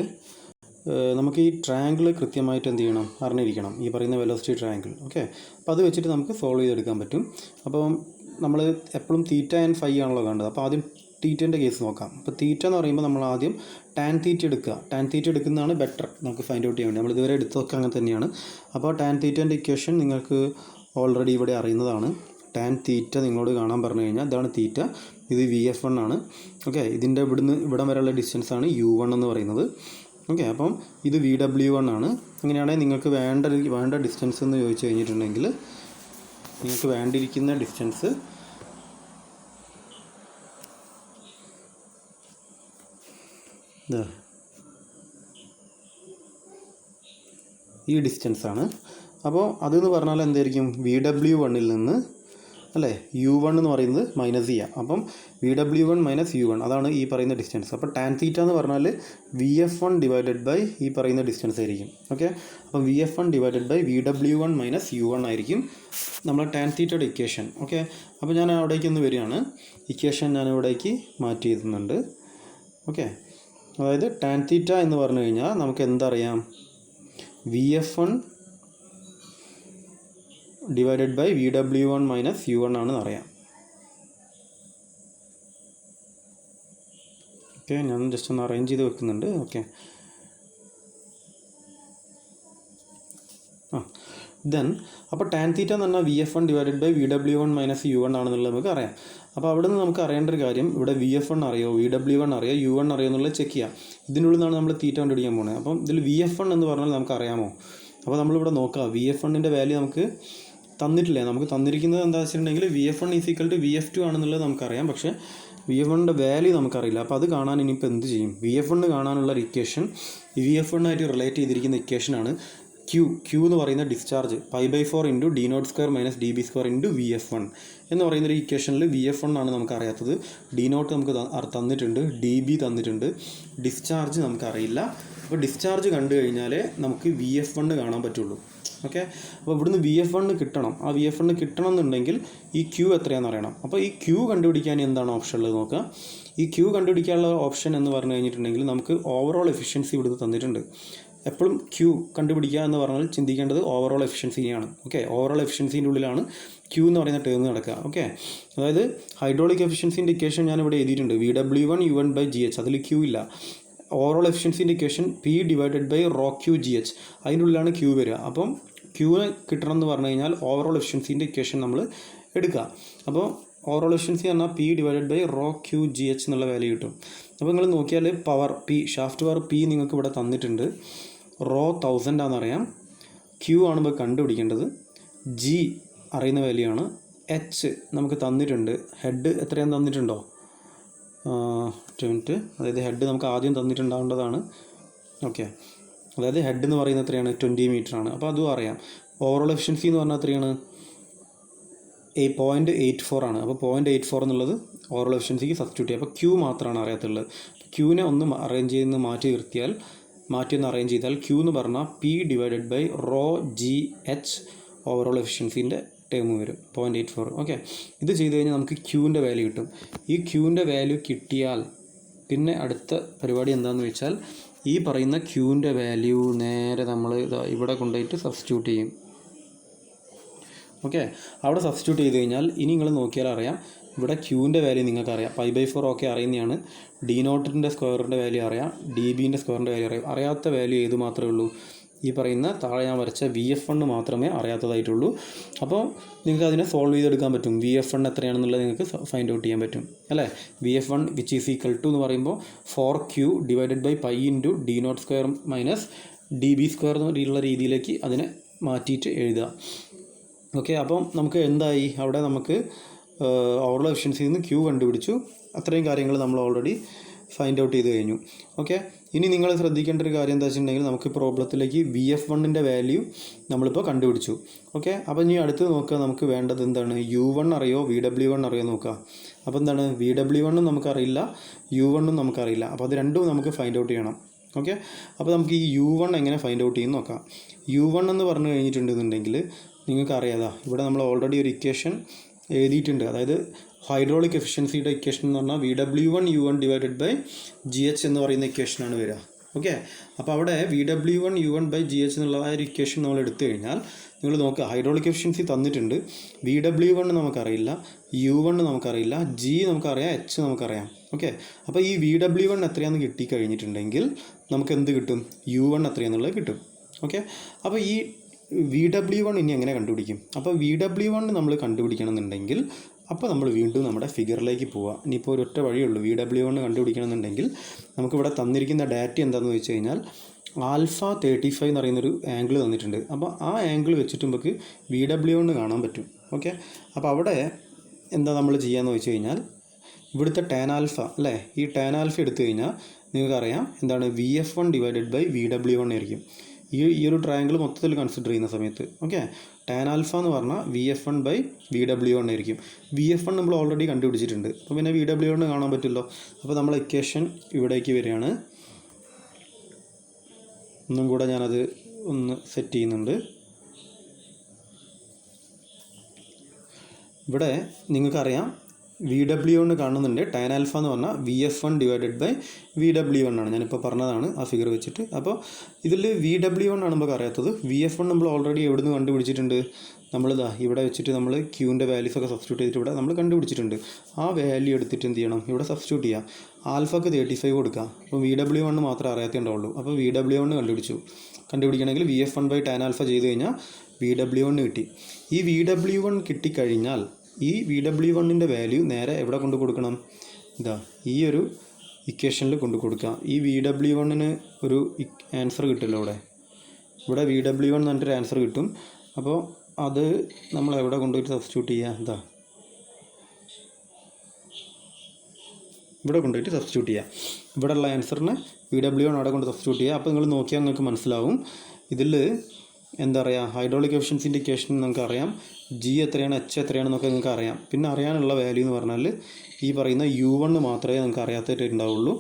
നമുക്ക് ഈ ട്രയാങ്കിൾ കൃത്യമായിട്ട് എന്ത് ചെയ്യണം, അറിഞ്ഞിരിക്കണം, ഈ പറയുന്ന വെലോസിറ്റി ട്രയാങ്കിൾ. ഓക്കെ, അപ്പോൾ അത് വെച്ചിട്ട് നമുക്ക് സോൾവ് ചെയ്തെടുക്കാൻ പറ്റും. അപ്പം നമ്മൾ എപ്പോഴും തീറ്റ ആൻഡ് ഫൈ ആണല്ലോ കണ്ടത്. അപ്പോൾ ആദ്യം തീറ്റേൻ്റെ കേസ് നോക്കാം. അപ്പോൾ തീറ്റ എന്ന് പറയുമ്പോൾ നമ്മൾ ആദ്യം ടാൻ തീറ്റ എടുക്കുക. ടാൻ തീറ്റ എടുക്കുന്നതാണ് ബെറ്റർ നമുക്ക് ഫൈൻഡ് ഔട്ട് ചെയ്യാൻ വേണ്ടി. നമ്മൾ ഇതുവരെ എടുത്തൊക്കെ അങ്ങനെ തന്നെയാണ്. അപ്പോൾ ടാൻ തീറ്റേൻ്റെ ഇക്വേഷൻ നിങ്ങൾക്ക് ഓൾറെഡി ഇവിടെ അറിയുന്നതാണ്. ടാൻ തീറ്റ നിങ്ങളോട് കാണാൻ പറഞ്ഞു കഴിഞ്ഞാൽ ഇതാണ് തീറ്റ, ഇത് VF1 ആണ്. ഓക്കെ, ഇതിൻ്റെ ഇവിടം വരെയുള്ള ഡിസ്റ്റൻസാണ് U1 എന്ന് പറയുന്നത്. ഓക്കെ, അപ്പം ഇത് VW1 ആണ്. അങ്ങനെയാണെങ്കിൽ നിങ്ങൾക്ക് വേണ്ട ഡിസ്റ്റൻസ് എന്ന് ചോദിച്ചു കഴിഞ്ഞിട്ടുണ്ടെങ്കിൽ, നിങ്ങൾക്ക് വേണ്ടിയിരിക്കുന്ന ഡിസ്റ്റൻസ് ഈ ഡിസ്റ്റൻസാണ്. അപ്പോൾ അതെന്ന് പറഞ്ഞാൽ എന്തായിരിക്കും, VW1-ൽ നിന്ന് അല്ലേ U1 എന്ന് പറയുന്നത് മൈനസ് ചെയ്യുക. അപ്പം VW1 മൈനസ് U1 അതാണ് ഈ പറയുന്ന ഡിസ്റ്റൻസ്. അപ്പോൾ ടാൻ തീറ്റ എന്ന് പറഞ്ഞാൽ VF1 ഡിവൈഡഡ് ബൈ ഈ പറയുന്ന ഡിസ്റ്റൻസ് ആയിരിക്കും. ഓക്കെ, അപ്പം VF1 divided by VW1 minus U1 ആയിരിക്കും നമ്മൾ ടാൻ തീറ്റയുടെ ഇക്വേഷൻ. ഓക്കെ, അപ്പോൾ ഞാൻ അവിടേക്ക് ഒന്ന് വരികയാണ്. ഇക്വേഷൻ ഞാൻ ഇവിടേക്ക് മാറ്റി എഴുതുന്നുണ്ട്. ഓക്കെ, അതായത് ടാൻ തീറ്റ എന്ന് പറഞ്ഞു കഴിഞ്ഞാൽ നമുക്ക് എന്തറിയാം, VF1 divided by VW1 minus U1 ആണെന്ന് അറിയാം. ഓക്കെ, ഞാൻ ജസ്റ്റ് ഒന്ന് അറേഞ്ച് ചെയ്ത് വെക്കുന്നുണ്ട്. ഓക്കെ, ദെൻ അപ്പോൾ ടാൻ തീറ്റ എന്ന് പറഞ്ഞാൽ VF1 divided by VW1 minus U1 ആണെന്നുള്ളത് നമുക്ക് അറിയാം. അപ്പോൾ അവിടെ നിന്ന് നമുക്ക് അറിയേണ്ട ഒരു കാര്യം, ഇവിടെ VF1 അറിയോ, VW1 അറിയോ, U1 അറിയോ എന്നുള്ളത് ചെക്ക് ചെയ്യാം. ഇതിൻ്റെ ഉള്ളിൽ നിന്നാണ് നമ്മൾ തീറ്റ കണ്ടുപിടിക്കാൻ പോകുന്നത്. അപ്പം ഇതിൽ VF1 എന്ന് പറഞ്ഞാൽ നമുക്ക് അറിയാമോ? അപ്പോൾ നമ്മളിവിടെ നോക്കുക, VF1-ൻ്റെ വാല്യൂ നമുക്ക് തന്നിട്ടില്ലേ. നമുക്ക് തന്നിരിക്കുന്നത് എന്താ വെച്ചിട്ടുണ്ടെങ്കിൽ VF1 = VF2 ആണെന്നുള്ളത് നമുക്കറിയാം. പക്ഷേ VF1-ൻ്റെ വാല്യൂ നമുക്കറിയില്ല. അപ്പോൾ അത് കാണാൻ ഇനിയിപ്പോൾ എന്ത് ചെയ്യും? VF1 കാണാനുള്ള ഒരു ഇക്വേഷൻ VF1 ആയിട്ട് റിലേറ്റ് ചെയ്തിരിക്കുന്ന ഇക്വേഷനാണ് ക്യൂ എന്ന് പറയുന്ന discharge π/4 into d0² minus db² into VF1 എന്ന് പറയുന്നൊരു ഇക്വേഷനിൽ VF1 ആണ് നമുക്ക് അറിയാത്തത്, d0 നമുക്ക് തന്നിട്ടുണ്ട്, dB തന്നിട്ടുണ്ട്, ഡിസ്ചാർജ് നമുക്കറിയില്ല. അപ്പോൾ ഡിസ്ചാർജ് കണ്ടു കഴിഞ്ഞാലേ നമുക്ക് VF1 കാണാൻ പറ്റുള്ളൂ. ഓക്കെ, അപ്പോൾ ഇവിടുന്ന് VF1 കിട്ടണം. ആ VF1 കിട്ടണം എന്നുണ്ടെങ്കിൽ ഈ ക്യൂ എത്രയാണെന്ന് അറിയണം. അപ്പോൾ ഈ ക്യൂ കണ്ടുപിടിക്കാൻ എന്താണ് ഓപ്ഷൻ ഉള്ളത് നോക്കുക. ഈ ക്യൂ കണ്ടുപിടിക്കാനുള്ള ഓപ്ഷൻ എന്ന് പറഞ്ഞു കഴിഞ്ഞിട്ടുണ്ടെങ്കിൽ നമുക്ക് ഓവറോൾ എഫിഷ്യൻസി ഇവിടുന്ന് തന്നിട്ടുണ്ട്. എപ്പോഴും ക്യൂ കണ്ടുപിടിക്കുക എന്ന് പറഞ്ഞാൽ ചിന്തിക്കേണ്ടത് ഓവറോൾ എഫിഷ്യൻസിയാണ്. ഓക്കെ, ഓവറോൾ എഫിഷ്യൻസിൻ്റെ ഉള്ളിലാണ് ക്യൂ എന്ന് പറയുന്ന ടേം നടക്കുക. ഓക്കെ, അതായത് ഹൈഡ്രോളിക് എഫിഷ്യൻസിൻ്റെ ഇക്വേഷൻ ഞാൻ ഇവിടെ എഴുതിയിട്ടുണ്ട്, VW1U1/GH, അതിൽ ക്യൂ ഇല്ല. ഓവറോൾ എഫിഷ്യൻസിൻ്റെ ഇക്വേഷൻ P/ρQGH, അതിൻ്റെ ഉള്ളിലാണ് ക്യൂ വരിക. അപ്പം ക്യൂവിന് കിട്ടണം എന്ന് പറഞ്ഞു കഴിഞ്ഞാൽ ഓവറോൾ എഫിഷ്യൻസിൻ്റെ ഇക്വേഷൻ നമ്മൾ എടുക്കുക. അപ്പോൾ ഓവറോൾ എഫിഷ്യൻസി പറഞ്ഞാൽ P/ρQGH എന്നുള്ള വാല്യൂ കിട്ടും. അപ്പോൾ നിങ്ങൾ നോക്കിയാൽ power P, shaft power P നിങ്ങൾക്ക് ഇവിടെ തന്നിട്ടുണ്ട്. റോ 1000 ആണെന്നറിയാം. ക്യൂ ആണ് ഇപ്പോൾ കണ്ടുപിടിക്കേണ്ടത്. G അറിയുന്ന വാല്യൂ ആണ്. H നമുക്ക് തന്നിട്ടുണ്ട്. ഹെഡ് എത്രയാണെന്ന് തന്നിട്ടുണ്ടോ? മിനിറ്റ്, അതായത് ഹെഡ് നമുക്ക് ആദ്യം തന്നിട്ടുണ്ടാവേണ്ടതാണ്. ഓക്കെ, അതായത് ഹെഡ് എന്ന് പറയുന്നത് എത്രയാണ്? 20 മീറ്റർ ആണ്. അപ്പോൾ അതും അറിയാം. ഓവറോൾ എഫിഷ്യൻസി എന്ന് പറഞ്ഞാൽ എത്രയാണ്? 0.84 ആണ്. അപ്പോൾ 0.84 എന്നുള്ളത് ഓവറോൾ എഫിഷ്യൻസിക്ക് സബ്സ്റ്റിറ്റ്യൂട്ട് ചെയ്യുക. അപ്പോൾ ക്യൂ മാത്രമാണ് അറിയാത്തുള്ളത്. ക്യൂവിനെ ഒന്ന് അറേഞ്ച് ചെയ്യുന്ന മാറ്റി ഒന്ന് അറേഞ്ച് ചെയ്താൽ ക്യൂ എന്ന് പറഞ്ഞാൽ P/ρGH ഓവറോൾ എഫിഷ്യൻസിൻ്റെ ടേം വരും 0.84. ഓക്കെ, ഇത് ചെയ്ത് കഴിഞ്ഞാൽ നമുക്ക് ക്യൂവിൻ്റെ വാല്യൂ കിട്ടും. ഈ ക്യൂവിൻ്റെ വാല്യൂ കിട്ടിയാൽ പിന്നെ അടുത്ത പരിപാടി എന്താണെന്ന് വെച്ചാൽ ഈ പറയുന്ന ക്യൂവിൻ്റെ വാല്യൂ നേരെ നമ്മൾ ഇവിടെ കൊണ്ടുപോയിട്ട് സബ്സ്റ്റിറ്റ്യൂട്ട് ചെയ്യും. ഓക്കെ, അവിടെ സബ്സ്റ്റിറ്റ്യൂട്ട് ചെയ്ത് കഴിഞ്ഞാൽ ഇനി നിങ്ങൾ നോക്കിയാൽ അറിയാം, ഇവിടെ ക്യൂവിൻ്റെ വാല്യൂ നിങ്ങൾക്കറിയാം. π/4 ഓക്കെ അറിയുന്നതാണ്. d0ൻ്റെ സ്ക്വയറിൻ്റെ വാല്യൂ അറിയാം, dBൻ്റെ സ്ക്വയറിൻ്റെ വാല്യൂ അറിയാം. അറിയാത്ത വാല്യൂ ഏത് മാത്രമേ ഉള്ളൂ? ഈ പറയുന്ന താഴെ ഞാൻ വരച്ച VF1 മാത്രമേ അറിയാത്തതായിട്ടുള്ളൂ. അപ്പോൾ നിങ്ങൾക്ക് അതിനെ സോൾവ് ചെയ്തെടുക്കാൻ പറ്റും. VF1 എത്രയാണെന്നുള്ളത് നിങ്ങൾക്ക് ഫൈൻഡ് ഔട്ട് ചെയ്യാൻ പറ്റും അല്ലേ. VF1 which is equal to എന്ന് പറയുമ്പോൾ 4Q / π into d0² minus dB² എന്നുള്ള രീതിയിലേക്ക് അതിനെ മാറ്റിയിട്ട് എഴുതുക. ഓക്കെ, അപ്പം നമുക്ക് എന്തായി? അവിടെ നമുക്ക് ഓവറോൾ എഫിഷ്യൻസിയിൽ നിന്ന് ക്യൂ കണ്ടുപിടിച്ചു. അത്രയും കാര്യങ്ങൾ നമ്മൾ ഓൾറെഡി ഫൈൻഡ് ഔട്ട് ചെയ്ത് കഴിഞ്ഞു. ഓക്കെ, ഇനി നിങ്ങൾ ശ്രദ്ധിക്കേണ്ട ഒരു കാര്യം എന്താ വെച്ചിട്ടുണ്ടെങ്കിൽ നമുക്ക് പ്രോബ്ലത്തിലേക്ക് VF1ൻ്റെ വാല്യൂ നമ്മളിപ്പോൾ കണ്ടുപിടിച്ചു. ഓക്കെ, അപ്പോൾ ഇനി അടുത്ത് നോക്കുക, നമുക്ക് വേണ്ടത് എന്താണ്? U1 അറിയോ VW1 അറിയോ നോക്കുക. അപ്പോൾ എന്താണ്? VW1 നമുക്കറിയില്ല, U1 നമുക്കറിയില്ല. അപ്പോൾ അത് രണ്ടും നമുക്ക് ഫൈൻഡ് ഔട്ട് ചെയ്യണം. ഓക്കെ, അപ്പോൾ നമുക്ക് ഈ U1 എങ്ങനെ ഫൈൻഡ് ഔട്ട് ചെയ്യുമെന്ന് നോക്കാം. U1 എന്ന് പറഞ്ഞു കഴിഞ്ഞിട്ടുണ്ടെന്നുണ്ടെങ്കിൽ നിങ്ങൾക്കറിയാതാ, ഇവിടെ നമ്മൾ ഓൾറെഡി ഒരു ഇക്വേഷൻ എഴുതിയിട്ടുണ്ട്. അതായത് ഹൈഡ്രോളിക് എഫിഷ്യൻസിയുടെ ഇക്വേഷൻ എന്ന് പറഞ്ഞാൽ VW1U1/GH എന്ന് പറയുന്ന ഇക്വേഷനാണ് വരിക. ഓക്കെ, അപ്പോൾ അവിടെ VW1U1/GH എന്നുള്ള ആ ഒരു ഇക്വേഷൻ നമ്മൾ എടുത്തു കഴിഞ്ഞാൽ നിങ്ങൾ നോക്കുക, ഹൈഡ്രോളിക് എഫിഷ്യൻസി തന്നിട്ടുണ്ട്. VW1 നമുക്കറിയില്ല, U1 നമുക്കറിയില്ല, G നമുക്കറിയാം, H നമുക്കറിയാം. ഓക്കെ, അപ്പോൾ ഈ VW1 എത്രയാണെന്ന് കിട്ടിക്കഴിഞ്ഞിട്ടുണ്ടെങ്കിൽ നമുക്ക് എന്ത് കിട്ടും? U1 എത്രയാണെന്നുള്ളത് കിട്ടും. ഓക്കെ, അപ്പോൾ ഈ VW1 ഇനി എങ്ങനെ കണ്ടുപിടിക്കും? അപ്പോൾ VW1 നമ്മൾ കണ്ടുപിടിക്കണം എന്നുണ്ടെങ്കിൽ അപ്പോൾ നമ്മൾ വീണ്ടും നമ്മുടെ ഫിഗറിലേക്ക് പോവുക. ഇനിയിപ്പോൾ ഒരൊറ്റ വഴിയുള്ളൂ. VW1 കണ്ടുപിടിക്കണം എന്നുണ്ടെങ്കിൽ നമുക്കിവിടെ തന്നിരിക്കുന്ന ഡാറ്റ എന്താണെന്ന് വെച്ച് കഴിഞ്ഞാൽ α35 എന്ന് പറയുന്നൊരു ആംഗിൾ തന്നിട്ടുണ്ട്. അപ്പോൾ ആ ആംഗിൾ വെച്ചിട്ട് നമുക്ക് VW1 കാണാൻ പറ്റും. ഓക്കെ, അപ്പോൾ അവിടെ എന്താ നമ്മൾ ചെയ്യാന്ന് വെച്ച് കഴിഞ്ഞാൽ ഇവിടുത്തെ tan α അല്ലേ, ഈ tan α എടുത്തു കഴിഞ്ഞാൽ നിങ്ങൾക്കറിയാം എന്താണ്? VF1 / VW1 ആയിരിക്കും. ഈ ഒരു ട്രയാങ്കിൾ മൊത്തത്തിൽ കൺസിഡർ ചെയ്യുന്ന സമയത്ത്. ഓക്കെ, tan α എന്ന് പറഞ്ഞാൽ VF1/VW1 ആയിരിക്കും. VF1 നമ്മൾ ഓൾറെഡി കണ്ടുപിടിച്ചിട്ടുണ്ട്. അപ്പോൾ പിന്നെ VW1 കാണാൻ പറ്റുമല്ലോ. അപ്പോൾ നമ്മൾ ഇക്വേഷൻ ഇവിടേക്ക് വരികയാണ്. ഒന്നും കൂടെ ഞാനത് ഒന്ന് സെറ്റ് ചെയ്യുന്നുണ്ട്. ഇവിടെ നിങ്ങൾക്കറിയാം VW1 കാണുന്നുണ്ട്. tan α എന്ന് പറഞ്ഞാൽ VF1 / VW1 ആണ്. ഞാനിപ്പോൾ പറഞ്ഞതാണ് ആ ഫിഗർ വെച്ചിട്ട്. അപ്പോൾ ഇതിൽ VW1 ആണ് നമുക്ക് അറിയാത്തത്. VF1 നമ്മൾ ഓൾറെഡി എവിടെ നിന്ന് കണ്ടുപിടിച്ചിട്ടുണ്ട്? നമ്മളിതാ ഇവിടെ വെച്ചിട്ട് നമ്മൾ ക്യൂവിൻ്റെ വാല്യൂസ് ഒക്കെ സബ്സ്റ്റിറ്റ്യൂട്ട് ചെയ്തിട്ട് ഇവിടെ നമ്മൾ കണ്ടുപിടിച്ചിട്ടുണ്ട്. ആ വാല്യൂ എടുത്തിട്ട് എന്ത് ചെയ്യണം? ഇവിടെ സബ്സ്റ്റിറ്റ്യൂട്ട് ചെയ്യുക. ആൽഫക്ക് 35 കൊടുക്കുക. അപ്പോൾ VW1 മാത്രമേ അറിയാത്തുണ്ടാവുള്ളൂ. അപ്പോൾ VW1 കണ്ടുപിടിക്കണമെങ്കിൽ VF1/tan α ചെയ്ത് കഴിഞ്ഞാൽ VW1 കിട്ടി. ഈ VW1 കിട്ടിക്കഴിഞ്ഞാൽ ഈ VW1ൻ്റെ വാല്യൂ നേരെ എവിടെ കൊണ്ട് കൊടുക്കണം? ഇതാ ഈ ഒരു ഇക്വേഷനിൽ കൊണ്ട് കൊടുക്കുക. ഈ VW1 ഒരു ആൻസർ കിട്ടുമല്ലോ. ഇവിടെ VW1 എന്ന് പറഞ്ഞിട്ടൊരു ആൻസർ കിട്ടും. അപ്പോൾ അത് നമ്മൾ എവിടെ കൊണ്ടുപോയിട്ട് സബ്സ്റ്റിറ്റ്യൂട്ട് ചെയ്യുക? എന്താ ഇവിടെ കൊണ്ടുപോയിട്ട് സബ്സ്റ്റിറ്റ്യൂട്ട് ചെയ്യുക. ഇവിടെയുള്ള ആൻസറിന് VW1 അവിടെ കൊണ്ട് സബ്സ്റ്റിറ്റ്യൂട്ട് ചെയ്യുക. അപ്പോൾ നിങ്ങൾ നോക്കിയാൽ നിങ്ങൾക്ക് മനസ്സിലാവും ഇതിൽ എന്താ പറയുക, ഹൈഡ്രോളിക് എഫിഷ്യൻസിൻ്റെ ഇക്വേഷൻ നിങ്ങൾക്ക് അറിയാം, ജി എത്രയാണ് എച്ച് എത്രയാണെന്നൊക്കെ നിങ്ങൾക്ക് അറിയാം. പിന്നെ അറിയാനുള്ള വാല്യൂ എന്ന് പറഞ്ഞാൽ ഈ പറയുന്ന U1 മാത്രമേ നിങ്ങൾക്ക് അറിയാത്തതായിട്ടുണ്ടാവുള്ളൂ.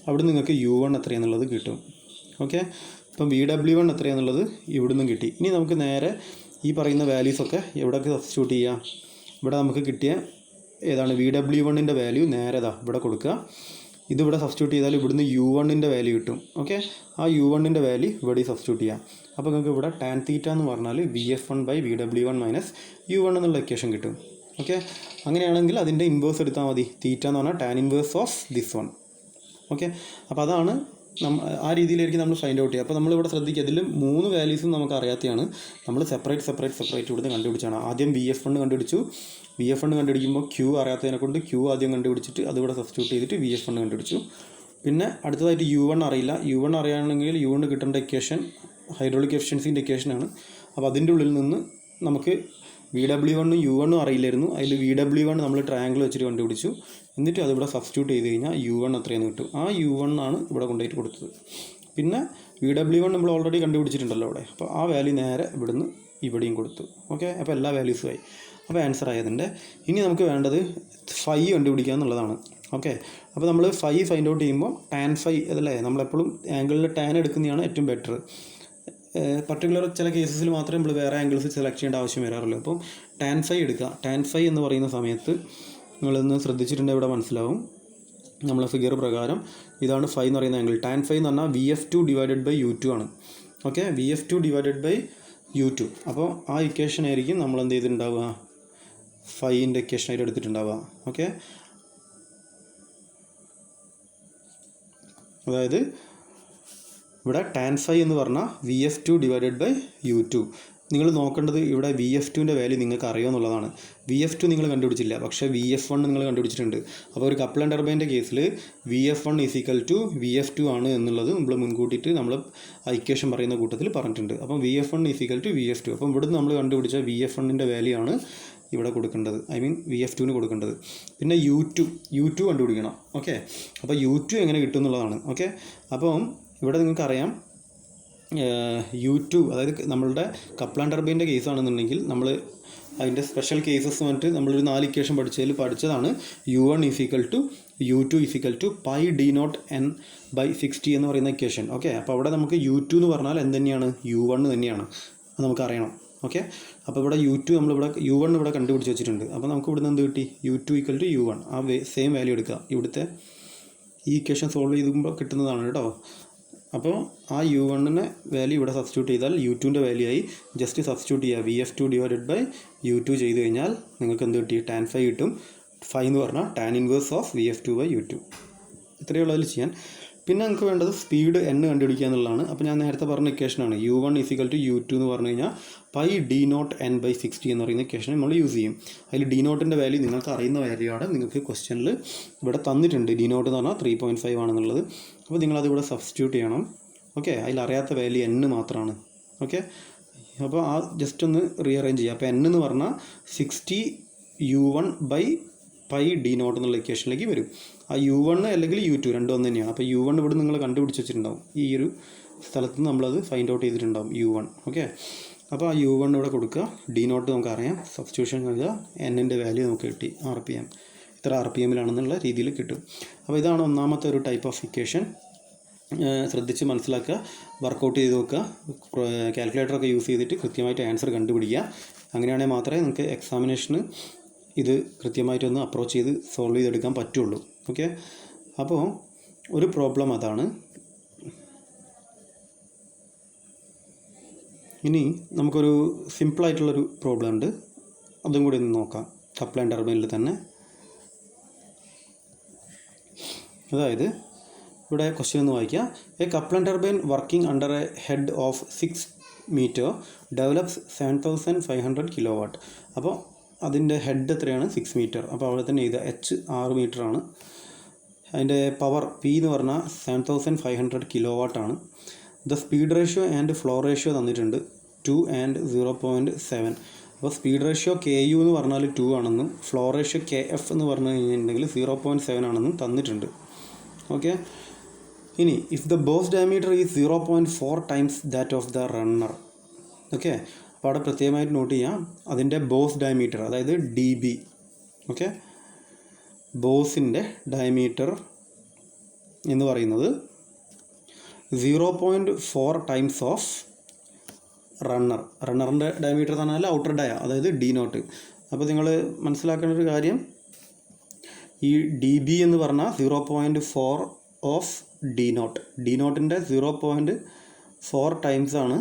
അവിടെ നിങ്ങൾക്ക് U1 എത്രയാണെന്നുള്ളത് കിട്ടും. ഓക്കെ, ഇപ്പം VW1 എത്രയാണെന്നുള്ളത് ഇവിടെ നിന്നും കിട്ടി. ഇനി നമുക്ക് നേരെ ഈ പറയുന്ന വാല്യൂസൊക്കെ എവിടെയൊക്കെ സബ്സ്റ്റിറ്റ്യൂട്ട് ചെയ്യാം. ഇവിടെ നമുക്ക് കിട്ടിയ ഏതാണ് VW1ൻ്റെ വാല്യൂ നേരെ ഇവിടെ കൊടുക്കുക. ഇതിവിടെ സബ്സ്റ്റിറ്റ്യൂട്ട് ചെയ്താൽ ഇവിടുന്ന് U1ൻ്റെ വാല്യൂ കിട്ടും. ഓക്കെ, ആ U1ൻ്റെ വാല്യൂ ഇവിടെ സബ്സ്റ്റിറ്റ്യൂട്ട് ചെയ്യാം. അപ്പോൾ നിങ്ങൾക്ക് ഇവിടെ tan θ എന്ന് പറഞ്ഞാൽ VF1/VW1 മൈനസ് U1 എന്നുള്ള ഇക്വേഷൻ കിട്ടും. ഓക്കെ, അങ്ങനെയാണെങ്കിൽ അതിൻ്റെ ഇൻവേഴ്സ് എടുത്താൽ മതി. തീറ്റ എന്ന് പറഞ്ഞാൽ tan inverse of this one. Okay, അപ്പോൾ അതാണ് ആ രീതിയിലായിരിക്കും നമ്മൾ ഫൈൻഡ് ഔട്ട് ചെയ്യുക. അപ്പോൾ നമ്മളിവിടെ ശ്രദ്ധിക്കുക, ഇതിൽ 3 വാല്യൂസും നമുക്ക് അറിയാത്തതാണ്. നമ്മൾ സെപ്പറേറ്റ് ഇവിടുന്ന് കണ്ടുപിടിച്ചാണ്. ആദ്യം VF1 കണ്ടുപിടിച്ചു. VF1 കണ്ടുപിടിക്കുമ്പോൾ Q അറിയാത്തതിനെ കൊണ്ട് Q ആദ്യം കണ്ടുപിടിച്ചിട്ട് അതിവിടെ സബ്സ്റ്റിറ്റ്യൂട്ട് ചെയ്തിട്ട് VF1 കണ്ടുപിടിച്ചു. പിന്നെ അടുത്തതായിട്ട് U1 അറിയില്ല. U1 അറിയുകയാണെങ്കിൽ U1 കിട്ടേണ്ട ഇക്വേഷൻ ഹൈഡ്രോളിക് എഫിഷ്യൻസിൻ്റെ ഇക്വേഷനാണ്. അപ്പോൾ അതിൻ്റെ ഉള്ളിൽ നിന്ന് നമുക്ക് VW1 U1 അറിയില്ലായിരുന്നു. അതിൽ VW1 നമ്മൾ ട്രയാങ്കിൾ വെച്ചിട്ട് കണ്ടുപിടിച്ചു. എന്നിട്ട് അതിവിടെ സബ്സ്റ്റിറ്റ്യൂട്ട് ചെയ്ത് കഴിഞ്ഞാൽ U1 എത്രയെന്ന് കിട്ടും. ആ U1 ആണ് ഇവിടെ കൊണ്ടുപോയിട്ട് കൊടുത്തത്. പിന്നെ VW1 നമ്മൾ ഓൾറെഡി കണ്ടുപിടിച്ചിട്ടുണ്ടല്ലോ അവിടെ. അപ്പോൾ ആ വാല്യൂ നേരെ ഇവിടുന്ന് ഇവിടെയും കൊടുത്തു. ഓക്കെ, അപ്പോൾ എല്ലാ വാല്യൂസുമായി. അപ്പോൾ ആൻസർ ആയതിൻ്റെ ഇനി നമുക്ക് വേണ്ടത് ഫൈ കണ്ടുപിടിക്കുക എന്നുള്ളതാണ്. ഓക്കെ, അപ്പോൾ നമ്മൾ ഫൈ ഫൈൻഡ് ഔട്ട് ചെയ്യുമ്പോൾ tan ഫൈ അതല്ലേ, നമ്മളെപ്പോഴും ആംഗിളിൽ tan എടുക്കുന്നതാണ് ഏറ്റവും ബെറ്റർ. പർട്ടിക്കുലർ ചില കേസസിൽ മാത്രമേ നമ്മൾ വേറെ ആംഗിൾസ് സെലക്ട് ചെയ്യേണ്ട ആവശ്യം വരാറുള്ളൂ. അപ്പം tan ഫൈ എടുക്കുക. tan ഫൈ എന്ന് പറയുന്ന സമയത്ത് നിങ്ങളൊന്ന് ശ്രദ്ധിച്ചിട്ടുണ്ടെങ്കിൽ ഇവിടെ മനസ്സിലാവും. നമ്മളെ ഫിഗർ പ്രകാരം ഇതാണ് ഫൈ എന്ന് പറയുന്ന ആംഗിൾ. tan ഫൈ എന്ന് പറഞ്ഞാൽ VF2/U2 ആണ്. Okay, VF2/U2. അപ്പോൾ ആ ഇക്വേഷൻ ആയിരിക്കും നമ്മൾ എന്ത് ചെയ്തിട്ടുണ്ടാവുക, ഫൈൻ്റെ ഇക്വേഷനായിട്ട് എടുത്തിട്ടുണ്ടാവുക. ഓക്കെ, അതായത് ഇവിടെ tan ഫൈ എന്ന് പറഞ്ഞാൽ VF2/U2. നിങ്ങൾ നോക്കേണ്ടത് ഇവിടെ VF2ൻ്റെ വാല്യൂ നിങ്ങൾക്ക് അറിയുമെന്നുള്ളതാണ്. VF2 നിങ്ങൾ കണ്ടുപിടിച്ചില്ല, പക്ഷേ VF1 നിങ്ങൾ കണ്ടുപിടിച്ചിട്ടുണ്ട്. അപ്പോൾ ഒരു കപ്പിൾ ആൻഡ് ടർബൈൻ്റെ കേസിൽ VF1 = VF2 ആണ് എന്നുള്ളത് നമ്മൾ മുൻകൂട്ടിയിട്ട് നമ്മൾ ഇക്വേഷൻ പറയുന്ന കൂട്ടത്തിൽ പറഞ്ഞിട്ടുണ്ട്. അപ്പം VF1 = VF2. അപ്പം ഇവിടുന്ന് നമ്മൾ കണ്ടുപിടിച്ച VF1ൻ്റെ വാല്യൂ ആണ് ഇവിടെ കൊടുക്കേണ്ടത്, VF2ന് കൊടുക്കേണ്ടത്. പിന്നെ U2 കണ്ടുപിടിക്കണം. ഓക്കെ, അപ്പോൾ U2 എങ്ങനെ കിട്ടും എന്നുള്ളതാണ്. ഓക്കെ, അപ്പം ഇവിടെ നിങ്ങൾക്കറിയാം U2 അതായത് നമ്മളുടെ കപ്പിൾ ആൻഡ് ടർബൈൻ്റെ കേസാണെന്നുണ്ടെങ്കിൽ നമ്മൾ അതിൻ്റെ സ്പെഷ്യൽ കേസസ് വന്നിട്ട് നമ്മളൊരു 4 ഇക്വേഷൻ പഠിച്ചതാണ്. U1 = U2 = πD0n/60 എന്ന് പറയുന്ന ഇക്വേഷൻ. ഓക്കെ, അപ്പോൾ അവിടെ നമുക്ക് U2 എന്ന് പറഞ്ഞാൽ എന്ത് തന്നെയാണ്, U1 തന്നെയാണ്. അത് നമുക്കറിയണം. ഓക്കെ, അപ്പോൾ ഇവിടെ U1 ഇവിടെ കണ്ടുപിടിച്ച് വെച്ചിട്ടുണ്ട്. അപ്പോൾ നമുക്ക് ഇവിടുന്ന് എന്ത് കിട്ടി, U2 = U1. ആ സെയിം വാല്യൂ എടുക്കുക. ഇവിടുത്തെ ഈ ഇക്വേഷൻ സോൾവ് ചെയ്യുമ്പോൾ കിട്ടുന്നതാണ് കേട്ടോ. അപ്പോൾ ആ U1ൻ്റെ വാല്യൂ ഇവിടെ സബ്സ്റ്റിറ്റ്യൂട്ട് ചെയ്താൽ U2ൻ്റെ വാല്യൂ ആയി. ജസ്റ്റ് സബ്സ്റ്റിറ്റ്യൂട്ട് ചെയ്യുക. VF2/U2 ചെയ്ത് കഴിഞ്ഞാൽ നിങ്ങൾക്ക് എന്ത് കിട്ടി, tan ഫൈ കിട്ടും. ഫൈ എന്ന് പറഞ്ഞാൽ tan ഇൻവേഴ്സ് ഓഫ് VF2/U2. ഇത്രയേ ഉള്ളതിൽ ചെയ്യാൻ. പിന്നെ നമുക്ക് വേണ്ടത് സ്പീഡ് n കണ്ടുപിടിക്കുക എന്നുള്ളതാണ്. അപ്പോൾ ഞാൻ നേരത്തെ പറഞ്ഞ ഇക്വേഷനാണ്. U1 = U2 എന്ന് പറഞ്ഞു കഴിഞ്ഞാൽ πD0n/60 എന്ന് പറയുന്ന ഇക്വേഷൻ നമ്മൾ യൂസ് ചെയ്യും. അതിൽ D0ൻ്റെ വാല്യൂ നിങ്ങൾക്ക് അറിയുന്ന വാല്യൂ ആണ്. നിങ്ങൾക്ക് ക്വസ്റ്റ്യനിൽ ഇവിടെ തന്നിട്ടുണ്ട്. D0 എന്ന് പറഞ്ഞാൽ 3.5 ആണെന്നുള്ളത്. അപ്പോൾ നിങ്ങളത് ഇവിടെ സബ്സ്റ്റിറ്റ്യൂട്ട് ചെയ്യണം. ഓക്കെ, അതിൽ അറിയാത്ത വാല്യൂ n മാത്രമാണ്. ഓക്കെ, അപ്പോൾ ആ ജസ്റ്റ് ഒന്ന് റീഅറേഞ്ച് ചെയ്യുക. അപ്പോൾ n എന്ന് പറഞ്ഞാൽ 60 U1/πD0 എന്നുള്ള ഇക്വേഷനിലേക്ക് വരും. ആ U1 അല്ലെങ്കിൽ U2 രണ്ടും ഒന്ന് തന്നെയാണ്. അപ്പോൾ U1 ഇവിടെ നിങ്ങൾ കണ്ടുപിടിച്ച് വെച്ചിട്ടുണ്ടാവും. ഈ ഒരു സ്ഥലത്ത് നമ്മളത് ഫൈൻഡ് ഔട്ട് ചെയ്തിട്ടുണ്ടാവും U1. ഓക്കെ, അപ്പോൾ ആ U1 ഇവിടെ കൊടുക്കുക. D0 നമുക്കറിയാം. സബ്സ്റ്റിറ്റ്യൂഷൻ നൽകുക. n-ൻ്റെ വാല്യൂ നമുക്ക് കിട്ടി RPM. ഇത്ര RPM-ലാണെന്നുള്ള രീതിയിൽ കിട്ടും. അപ്പോൾ ഇതാണ് ഒന്നാമത്തെ ഒരു ടൈപ്പ് ഓഫ് ഇക്വേഷൻ. ശ്രദ്ധിച്ച് മനസ്സിലാക്കുക, വർക്കൗട്ട് ചെയ്ത് നോക്കുക. കാൽക്കുലേറ്ററൊക്കെ യൂസ് ചെയ്തിട്ട് കൃത്യമായിട്ട് ആൻസർ കണ്ടുപിടിക്കുക. അങ്ങനെയാണെങ്കിൽ മാത്രമേ നിങ്ങൾക്ക് എക്സാമിനേഷന് ഇത് കൃത്യമായിട്ടൊന്ന് അപ്രോച്ച് ചെയ്ത് സോൾവ് ചെയ്തെടുക്കാൻ പറ്റുള്ളൂ. ഓക്കെ, അപ്പോൾ ഒരു പ്രോബ്ലം അതാണ്. ഇനി നമുക്കൊരു സിമ്പിളായിട്ടുള്ളൊരു പ്രോബ്ലം ഉണ്ട്. അതും കൂടി ഒന്ന് നോക്കാം. കപ്പിൾ ആൻഡ് ടർബൈനിൽ തന്നെ. അതായത് ഇവിടെ ക്വസ്റ്റ്യൻ ഒന്ന് വായിക്കുക. A couple and turbine working under a head of 6 metre develops 7500 kW. അപ്പോൾ അതിൻ്റെ ഹെഡ് എത്രയാണ്, 6 മീറ്റർ. അപ്പോൾ അവിടെ തന്നെ ഇത് H 6 മീറ്റർ ആണ്. അതിൻ്റെ പവർ P എന്ന് പറഞ്ഞാൽ 7500 kW ആണ്. The speed ratio and flow ratio തന്നിട്ടുണ്ട് 2 and 0.7. അപ്പോൾ സ്പീഡ് റേഷ്യോ KU എന്ന് പറഞ്ഞാൽ 2 ആണെന്നും ഫ്ലോ റേഷ്യോ KF എന്ന് പറഞ്ഞു കഴിഞ്ഞിട്ടുണ്ടെങ്കിൽ 0.7 ആണെന്നും തന്നിട്ടുണ്ട്. ഓക്കെ, ഇനി if the boss diameter is 0.4 times that of the runner. Okay, അപ്പോൾ അവിടെ പ്രത്യേകമായിട്ട് നോട്ട് ചെയ്യാം അതിൻ്റെ ബോസ് ഡയമീറ്റർ, അതായത് ഡി ബി. ഓക്കെ, ബോസിൻ്റെ ഡയമീറ്റർ എന്ന് പറയുന്നത് 0.4 ടൈംസ് ഓഫ് റണ്ണറിൻ്റെ ഡയമീറ്റർ എന്ന് പറഞ്ഞാൽ ഔട്ടർ ഡയ, അതായത് ഡി നോട്ട്. അപ്പോൾ നിങ്ങൾ മനസ്സിലാക്കേണ്ട ഒരു കാര്യം, ഈ ഡി ബി എന്ന് പറഞ്ഞാൽ 0.4 ഓഫ് ഡി നോട്ടിൻ്റെ 0.4 ടൈംസ് ആണ്.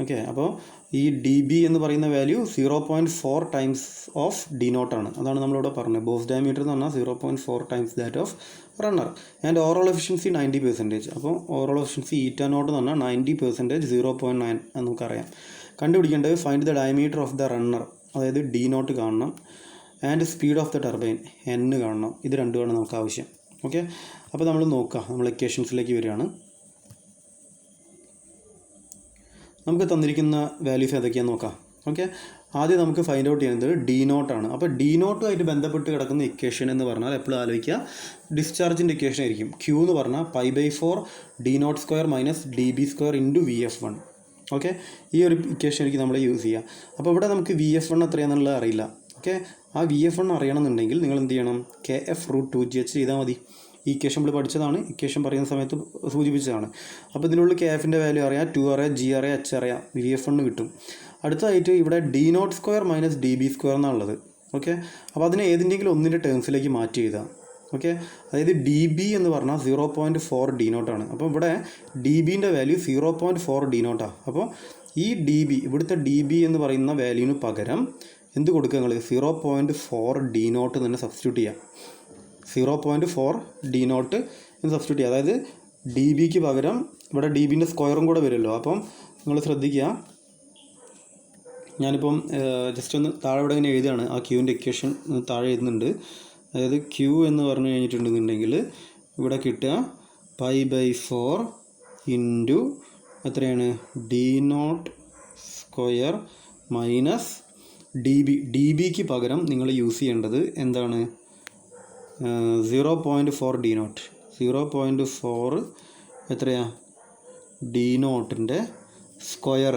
ഓക്കെ, അപ്പോൾ ഈ ഡി ബി എന്ന് പറയുന്ന വാല്യൂ 0.4 ടൈംസ് ഓഫ് ഡി നോട്ടാണ്. അതാണ് നമ്മളിവിടെ പറഞ്ഞത്. ബോസ് ഡയമീറ്റർ എന്ന് പറഞ്ഞാൽ 0.4 times that of runner. And overall efficiency 90%. അപ്പോൾ ഓവറോൾ എഫിഷ്യൻസി ഈറ്റ നോട്ട് എന്ന് പറഞ്ഞാൽ 90%, 0.9 എന്ന് നമുക്കറിയാം. കണ്ടുപിടിക്കേണ്ടത് find the diameter of the runner, അതായത് ഡി നോട്ട് കാണണം. And speed of the turbine N കാണണം. ഇത് രണ്ടുമാണ് നമുക്ക് ആവശ്യം. ഓക്കെ, അപ്പോൾ നമ്മൾ നോക്കാം, നമ്മൾ ഇക്വേഷൻസിലേക്ക് വരികയാണ്. നമുക്ക് തന്നിരിക്കുന്ന വാല്യൂസ് ഏതൊക്കെയാണെന്ന് നോക്കാം. ഓക്കെ, ആദ്യം നമുക്ക് ഫൈൻഡ് ഔട്ട് ചെയ്യുന്നത് ഡി നോട്ടാണ്. അപ്പോൾ ഡി നോട്ടുമായിട്ട് ബന്ധപ്പെട്ട് കിടക്കുന്ന ഇക്വേഷൻ എന്ന് പറഞ്ഞാൽ എപ്പോഴും ആലോചിക്കുക, ഡിസ്ചാർജിൻ്റെ ഇക്വേഷൻ ആയിരിക്കും. ക്യൂ എന്ന് പറഞ്ഞാൽ π/4 d nought square minus D B square into VF1. Okay, ഈ ഒരു ഇക്വേഷൻ ആയിരിക്കും നമ്മൾ യൂസ് ചെയ്യുക. അപ്പോൾ ഇവിടെ നമുക്ക് VF1 എത്രയാണെന്നുള്ളത് അറിയില്ല. ഓക്കെ, ആ VF1 അറിയണമെന്നുണ്ടെങ്കിൽ നിങ്ങൾ എന്ത് ചെയ്യണം, KF√2GH ചെയ്താൽ മതി. ഈ ഇക്വേഷൻ നമ്മൾ പഠിച്ചതാണ്, ഇക്വേഷൻ പറയുന്ന സമയത്ത് സൂചിപ്പിച്ചതാണ്. അപ്പോൾ ഇതിനുള്ളിൽ KFൻ്റെ വാല്യൂ അറിയാം, 2 അറിയാം, G അറിയാം, H അറിയാം, VF1 കിട്ടും. അടുത്തതായിട്ട് ഇവിടെ D nought square minus D B square എന്നുള്ളത്. ഓക്കെ, അപ്പോൾ അതിനെ ഏതിൻ്റെങ്കിലും ഒന്നിൻ്റെ ടേംസിലേക്ക് മാറ്റി എഴുതാം. ഓക്കെ, അതായത് ഡി ബി എന്ന് പറഞ്ഞാൽ 0.4 ഡി നോട്ടാണ്. അപ്പോൾ ഇവിടെ ഡി ബിൻ്റെ വാല്യൂ 0.4 ഡി നോട്ടാണ്. അപ്പോൾ ഈ ഡി ബി, ഇവിടുത്തെ ഡി ബി എന്ന് പറയുന്ന വാല്യൂവിന് പകരം എന്ത് കൊടുക്കുക, നിങ്ങൾ 0.4 ഡി നോട്ട് തന്നെ സബ്സ്റ്റിറ്റ്യൂട്ട് ചെയ്യാം. 0.4 ഡി നോട്ട് എന്ന് സബ്സ്റ്റിറ്റ്യൂട്ട് ചെയ്യുക. അതായത് ഡി ബിക്ക് പകരം ഇവിടെ ഡി ബിൻ്റെ സ്ക്വയറും കൂടെ വരുമല്ലോ. അപ്പം നിങ്ങൾ ശ്രദ്ധിക്കുക, ഞാനിപ്പം ജസ്റ്റ് ഒന്ന് താഴെ ഇവിടെ ഇങ്ങനെ എഴുതുകയാണ്. ആ ക്യൂവിൻ്റെ ഇക്വേഷൻ താഴെ എഴുതുന്നുണ്ട്. അതായത് ക്യൂ എന്ന് പറഞ്ഞു കഴിഞ്ഞിട്ടുണ്ടെന്നുണ്ടെങ്കിൽ ഇവിടെ കിട്ടുക π/4 ഇൻറ്റു എത്രയാണ്, D nought square minus D ബിക്ക് പകരം നിങ്ങൾ യൂസ് ചെയ്യേണ്ടത് എന്താണ്, 0.4 ഡി നോട്ട്. 0.4 എത്രയാ, ഡി നോട്ടിൻ്റെ സ്ക്വയർ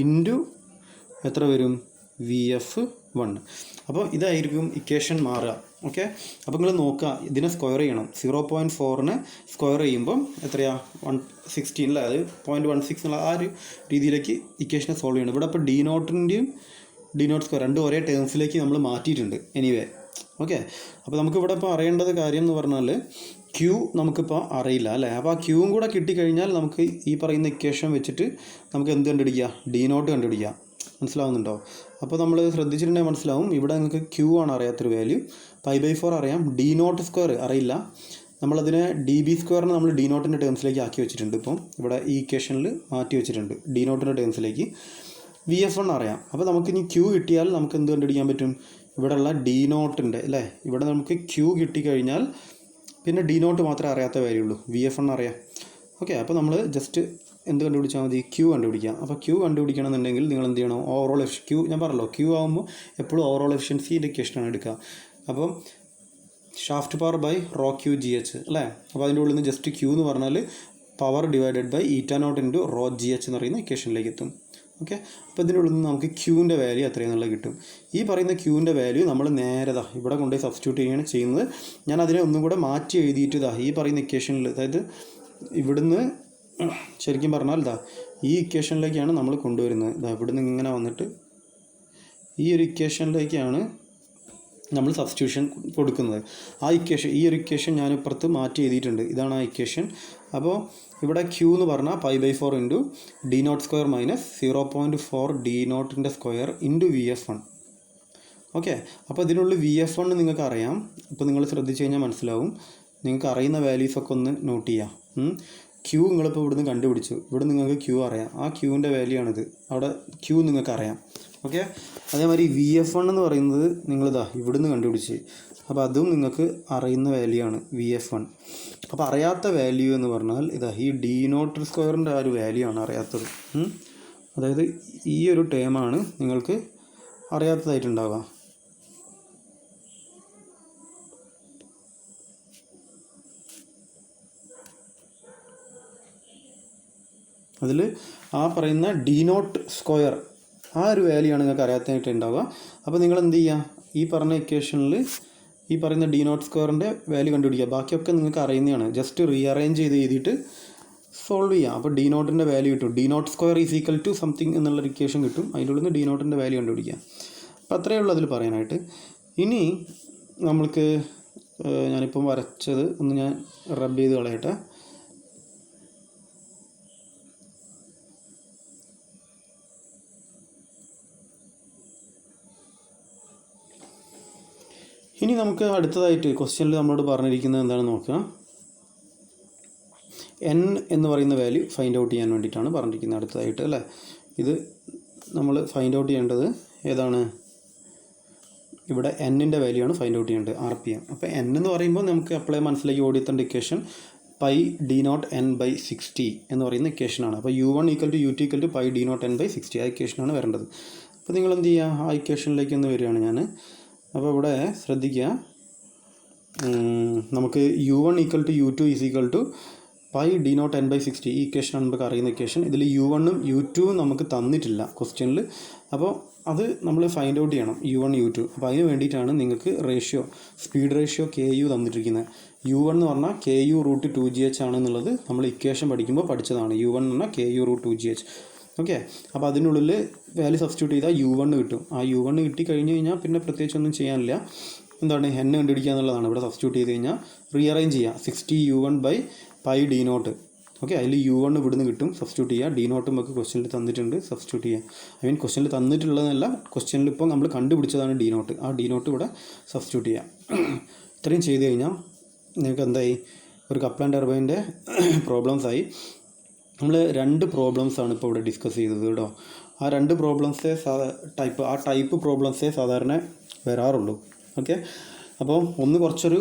ഇൻറ്റു എത്ര വരും, VF1. അപ്പോൾ ഇതായിരിക്കും ഇക്വേഷൻ മാറുക. ഓക്കെ, അപ്പോൾ നിങ്ങൾ നോക്കുക, ഇതിനെ സ്ക്വയർ ചെയ്യണം. 0.4നെ സ്ക്വയർ ചെയ്യുമ്പം എത്രയാ, 116 അല്ലേ, അത് 0.16 എന്നുള്ള ആ ഒരു രീതിയിലേക്ക് ഇക്വേഷനെ സോൾവ് ചെയ്യണം. ഇവിടെ അപ്പോൾ ഡി നോട്ടിൻ്റെയും ഡി നോട്ട് സ്ക്വയർ രണ്ടും ഒരേ ടേംസിലേക്ക് നമ്മൾ മാറ്റിയിട്ടുണ്ട്. എനിവേ, ഓക്കെ, അപ്പോൾ നമുക്കിവിടെ ഇപ്പോൾ അറിയേണ്ടത് കാര്യം എന്ന് പറഞ്ഞാൽ ക്യൂ നമുക്കിപ്പോൾ അറിയില്ല അല്ലേ. അപ്പോൾ ആ ക്യൂവും കൂടെ കിട്ടിക്കഴിഞ്ഞാൽ നമുക്ക് ഈ പറയുന്ന ഇക്വേഷൻ വെച്ചിട്ട് നമുക്ക് എന്ത് കണ്ടുപിടിക്കുക, ഡി നോട്ട് കണ്ടുപിടിക്കുക. മനസ്സിലാവുന്നുണ്ടോ? അപ്പോൾ നമ്മൾ ശ്രദ്ധിച്ചിട്ടുണ്ടെങ്കിൽ മനസ്സിലാവും, ഇവിടെ നിങ്ങൾക്ക് ക്യൂ ആണ് അറിയാത്തൊരു വാല്യൂ, π/4 അറിയാം, ഡി നോട്ട് സ്ക്വയർ അറിയില്ല. നമ്മളതിനെ ഡി ബി സ്ക്വയറിന് നമ്മൾ ഡി നോട്ടിൻ്റെ ടേംസിലേക്ക് ആക്കി വെച്ചിട്ടുണ്ട്. ഇപ്പം ഇവിടെ ഈ ഇക്വേഷനിൽ മാറ്റി വെച്ചിട്ടുണ്ട് ഡി നോട്ടിൻ്റെ ടേംസിലേക്ക്. VF1 അറിയാം. അപ്പോൾ നമുക്കിനി ക്യൂ കിട്ടിയാൽ നമുക്ക് എന്ത് കണ്ടുപിടിക്കാൻ പറ്റും, ഇവിടെയുള്ള ഡി നോട്ടിൻ്റെ അല്ലേ, ഇവിടെ നമുക്ക് ക്യൂ കിട്ടിക്കഴിഞ്ഞാൽ പിന്നെ ഡി നോട്ട് മാത്രമേ അറിയാത്ത വാല്യൂ ഉള്ളൂ, VF1 അറിയാം. ഓക്കെ, അപ്പോൾ നമ്മൾ ജസ്റ്റ് എന്ത് കണ്ടുപിടിച്ചാൽ മതി, ക്യൂ കണ്ടുപിടിക്കാം. അപ്പോൾ ക്യൂ കണ്ടുപിടിക്കണമെന്നുണ്ടെങ്കിൽ നിങ്ങൾ എന്ത് ചെയ്യണം, ഓവറോൾ ക്യൂ ഞാൻ പറഞ്ഞല്ലോ, ക്യൂ ആകുമ്പോൾ എപ്പോഴും ഓവറോൾ എഫിഷ്യൻസിൻ്റെ ഇക്വേഷനാണ് എടുക്കുക. അപ്പം shaft power by rho Q GH അല്ലേ. അപ്പോൾ അതിൻ്റെ ഉള്ളിൽ നിന്ന് ജസ്റ്റ് ക്യൂ എന്ന് പറഞ്ഞാൽ power divided by eta nought into rho GH എന്ന് പറയുന്ന ഇക്വേഷനിലേക്ക് എത്തും. ഓക്കെ, അപ്പോൾ ഇതിനുള്ളിൽ നിന്ന് നമുക്ക് ക്യൂവിൻ്റെ വാല്യൂ എത്രയെന്നുള്ളത് കിട്ടും. ഈ പറയുന്ന ക്യൂവിൻ്റെ വാല്യൂ നമ്മൾ നേരെ ഇവിടെ കൊണ്ടുപോയി സബ്സ്റ്റിറ്റ്യൂട്ട് ചെയ്യുകയാണ് ചെയ്യുന്നത്. ഞാൻ അതിനെ ഒന്നും കൂടെ മാറ്റി എഴുതിയിട്ട് ഈ പറയുന്ന ഇക്വേഷനിൽ, അതായത് ഇവിടുന്ന് ശരിക്കും പറഞ്ഞാൽ ഈ ഇക്വേഷനിലേക്കാണ് നമ്മൾ കൊണ്ടുവരുന്നത്. ഇവിടുന്ന് ഇങ്ങനെ വന്നിട്ട് ഈ ഒരു ഇക്വേഷനിലേക്കാണ് നമ്മൾ സബ്സ്റ്റിറ്റ്യൂഷൻ കൊടുക്കുന്നത്. ആ ഇക്വേഷൻ, ഈ ഒരു ഇക്വേഷൻ ഞാൻ ഇപ്പുറത്ത് മാറ്റി എഴുതിയിട്ടുണ്ട്. ഇതാണ് ആ ഇക്വേഷൻ. അപ്പോൾ ഇവിടെ ക്യൂ എന്ന് പറഞ്ഞാൽ π/4 into d nought square minus 0.4 d നോട്ടിൻ്റെ സ്ക്വയർ ഇൻറ്റു VF1. ഓക്കെ, അപ്പോൾ ഇതിനുള്ളിൽ VF1 നിങ്ങൾക്ക് അറിയാം. ഇപ്പോൾ നിങ്ങൾ ശ്രദ്ധിച്ച് കഴിഞ്ഞാൽ മനസ്സിലാവും, നിങ്ങൾക്ക് അറിയുന്ന വാല്യൂസൊക്കെ ഒന്ന് നോട്ട് ചെയ്യാം. ക്യൂ നിങ്ങളിപ്പോൾ ഇവിടുന്ന് കണ്ടുപിടിച്ചു, ഇവിടെ നിങ്ങൾക്ക് ക്യൂ അറിയാം, ആ ക്യൂവിൻ്റെ വാല്യൂ ആണിത്, അവിടെ ക്യൂ നിങ്ങൾക്ക് അറിയാം. ഓക്കെ, അതേമാതിരി VF1 എന്ന് പറയുന്നത് നിങ്ങളിതാ ഇവിടുന്ന് കണ്ടുപിടിച്ച്, അപ്പോൾ അതും നിങ്ങൾക്ക് അറിയുന്ന വാല്യൂ ആണ് VF1. അപ്പോൾ അറിയാത്ത വാല്യൂ എന്ന് പറഞ്ഞാൽ ഈ ഡി നോട്ട് സ്ക്വയറിൻ്റെ ആ ഒരു വാല്യൂ ആണ് അറിയാത്തത്. അതായത് ഈ ഒരു ടേമാണ് നിങ്ങൾക്ക് അറിയാത്തതായിട്ടുണ്ടാവുക. അതിൽ ആ പറയുന്ന ഡി നോട്ട് സ്ക്വയർ ആ ഒരു വാല്യൂ ആണ് നിങ്ങൾക്ക് അറിയാത്തതായിട്ട് ഉണ്ടാവുക. അപ്പോൾ നിങ്ങൾ എന്ത് ചെയ്യുക, ഈ പറഞ്ഞ ഇക്വേഷനിൽ ഈ പറയുന്ന ഡി നോട്ട് സ്ക്വയറിൻ്റെ വാല്യൂ കണ്ടുപിടിക്കുക. ബാക്കിയൊക്കെ നിങ്ങൾക്ക് അറിയുന്നതാണ്, ജസ്റ്റ് റീഅറേഞ്ച് ചെയ്ത് എഴുതിയിട്ട് സോൾവ് ചെയ്യാം. അപ്പോൾ ഡി നോട്ടിൻ്റെ വാല്യൂ കിട്ടും. D nought square is equal to something എന്നുള്ളൊരു ഇക്വേഷൻ കിട്ടും. അതിൻ്റെ ഉള്ളിൽ നിന്ന് ഡി നോട്ടിൻ്റെ വാല്യൂ കണ്ടുപിടിക്കാം. അപ്പോൾ അത്രയേ ഉള്ളൂ അതിൽ പറയാനായിട്ട്. ഇനി നമ്മൾക്ക് ഞാനിപ്പം വരച്ചത് ഒന്ന് ഞാൻ റബ്ബ് ചെയ്ത് കളയട്ടെ. ഇനി നമുക്ക് അടുത്തതായിട്ട് ക്വസ്റ്റ്യനിൽ നമ്മളോട് പറഞ്ഞിരിക്കുന്നത് എന്താണെന്ന് നോക്കുക. n എന്ന് പറയുന്ന വാല്യൂ ഫൈൻഡ് ഔട്ട് ചെയ്യാൻ വേണ്ടിയിട്ടാണ് പറഞ്ഞിരിക്കുന്നത് അടുത്തതായിട്ട്, അല്ലേ? ഇത് നമ്മൾ ഫൈൻഡ് ഔട്ട് ചെയ്യേണ്ടത് ഏതാണ്? ഇവിടെ n-ൻ്റെ വാല്യൂ ആണ് ഫൈൻഡ് ഔട്ട് ചെയ്യേണ്ടത്, RPM. അപ്പോൾ n എന്ന് പറയുമ്പോൾ നമുക്ക് അപ്ലൈ മനസ്സിലാക്കി ഓടിയെത്തേണ്ട equation pi d nought n/60 എന്ന് പറയുന്ന ഇക്വേഷനാണ്. അപ്പോൾ u1 = ut = pi d nought n/60 ആ ഇക്വേഷനാണ് വരേണ്ടത്. അപ്പോൾ നിങ്ങൾ എന്ത് ചെയ്യുക, ആ ഇക്വേഷനിലേക്ക് ഒന്ന് വരികയാണ് ഞാൻ. അപ്പോൾ ഇവിടെ ശ്രദ്ധിക്കുക, നമുക്ക് u1 = u2 = pi d nought n/60 ഈ ഇക്വേഷനാണ് നമുക്ക് അറിയുന്ന ഇക്വേഷൻ. ഇതിൽ u1ഉം u2ഉം നമുക്ക് തന്നിട്ടില്ല ക്വസ്റ്റ്യനിൽ. അപ്പോൾ അത് നമ്മൾ ഫൈൻഡ് ഔട്ട് ചെയ്യണം, u1 u2. അപ്പോൾ അതിന് വേണ്ടിയിട്ടാണ് നിങ്ങൾക്ക് സ്പീഡ് റേഷ്യോ KU തന്നിട്ടിരിക്കുന്നത്. u1 എന്ന് പറഞ്ഞാൽ KU√2GH ആണെന്നുള്ളത് നമ്മൾ ഇക്വേഷൻ പഠിക്കുമ്പോൾ പഠിച്ചതാണ്. u1 എന്ന് പറഞ്ഞാൽ KU√2GH. ഓക്കെ, അപ്പോൾ അതിനുള്ളിൽ വാല്യൂ സബ്സ്റ്റിറ്റ്യൂട്ട് ചെയ്താൽ u1 കിട്ടും. ആ u1 കിട്ടിക്കഴിഞ്ഞ് കഴിഞ്ഞാൽ പിന്നെ പ്രത്യേകിച്ചൊന്നും ചെയ്യാനില്ല. എന്താണ് n കണ്ടുപിടിക്കുക എന്നുള്ളതാണ്. ഇവിടെ സബ്സ്റ്റിറ്റ്യൂട്ട് ചെയ്ത് കഴിഞ്ഞാൽ റീഅറേഞ്ച് ചെയ്യുക 60u1/പൈ ഡി നോട്ട്. ഓക്കെ, അതിൽ u1 ഇവിടുന്ന് കിട്ടും, സബ്സ്റ്റിറ്റ്യൂട്ട് ചെയ്യുക. ഡി നോട്ട് നമുക്ക് ക്വസ്റ്റ്യനിൽ തന്നിട്ടുണ്ട്, സബ്സ്റ്റിറ്റ്യൂട്ട് ചെയ്യുക. ക്വസ്റ്റ്യനിൽ തന്നിട്ടുള്ളതല്ല, ക്വസ്റ്റ്യനിൽ ഇപ്പോൾ നമ്മൾ കണ്ടുപിടിച്ചതാണ് ഡി നോട്ട്. ആ ഡി നോട്ട് ഇവിടെ സബ്സ്റ്റിറ്റ്യൂട്ട് ചെയ്യുക. ഇത്രയും ചെയ്ത് കഴിഞ്ഞാൽ നിങ്ങൾക്ക് എന്തായി, ഒരു കപ്ലർ ആൻഡ് ടർബൈൻ്റെ പ്രോബ്ലംസായി. നമ്മൾ 2 പ്രോബ്ലംസാണ് ഇപ്പോൾ ഇവിടെ ഡിസ്കസ് ചെയ്തത് കേട്ടോ. ആ 2 പ്രോബ്ലംസേ ടൈപ്പ് പ്രോബ്ലംസേ സാധാരണ വരാറുള്ളൂ. ഓക്കെ, അപ്പോൾ ഒന്ന് കുറച്ചൊരു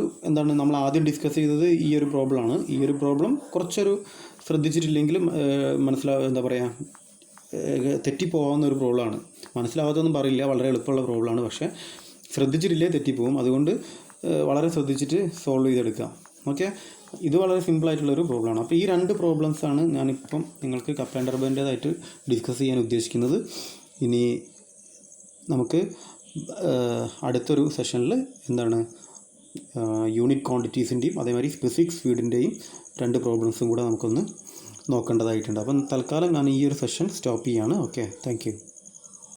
നമ്മൾ ആദ്യം ഡിസ്കസ് ചെയ്തത് ഈ ഒരു പ്രോബ്ലമാണ്. ഈ ഒരു പ്രോബ്ലം കുറച്ചൊരു ശ്രദ്ധിച്ചിട്ടില്ലെങ്കിലും തെറ്റിപ്പോകാവുന്ന ഒരു പ്രോബ്ലമാണ്. മനസ്സിലാവാത്തൊന്നും പറയില്ല, വളരെ എളുപ്പമുള്ള പ്രോബ്ലമാണ്. പക്ഷേ ശ്രദ്ധിച്ചിട്ടില്ലേ തെറ്റിപ്പോകും. അതുകൊണ്ട് വളരെ ശ്രദ്ധിച്ചിട്ട് സോൾവ് ചെയ്തെടുക്കാം. ഓക്കെ, ഇത് വളരെ സിമ്പിളായിട്ടുള്ളൊരു പ്രോബ്ലമാണ്. അപ്പോൾ ഈ 2 പ്രോബ്ലംസാണ് ഞാനിപ്പം നിങ്ങൾക്ക് കപ്ലർ ആൻഡ് ടർബൈൻ്റേതായിട്ട് ഡിസ്കസ് ചെയ്യാൻ ഉദ്ദേശിക്കുന്നത്. ഇനി നമുക്ക് അടുത്തൊരു സെഷനിൽ യൂണിറ്റ് ക്വാണ്ടിറ്റീസിൻ്റെയും അതേമാതിരി സ്പെസിഫിക് സ്പീഡിൻ്റെയും 2 പ്രോബ്ലംസും കൂടെ നമുക്കൊന്ന് നോക്കേണ്ടതായിട്ടുണ്ട്. അപ്പം തൽക്കാലം ഞാൻ ഈ ഒരു സെഷൻ സ്റ്റോപ്പ് ചെയ്യാണ്. Okay, thank you.